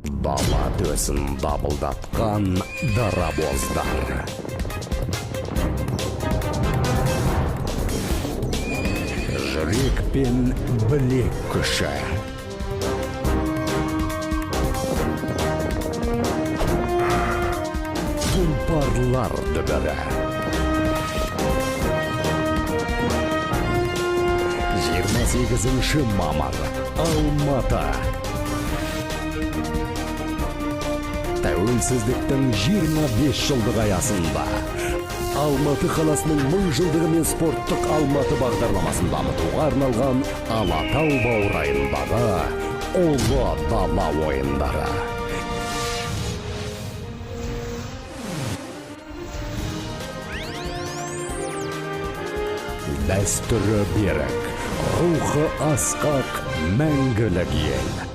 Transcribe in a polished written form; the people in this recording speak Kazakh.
Дала төсін дабылдатқан дарабоздар. Жүрек пен білек күші. Тұлпарлар дүбірі. 28 мамыр, Алматы. Тәуелсіздіктің 25 жылдық аясында Алматы қаласының 1000 жылдығы мен спорттық Алматы бағдарламасын дамытуға арналған Алатау баурайындағы Ұлы дала ойындары. Дәстүрі берік, рухы асқақ, мәңгілік ел.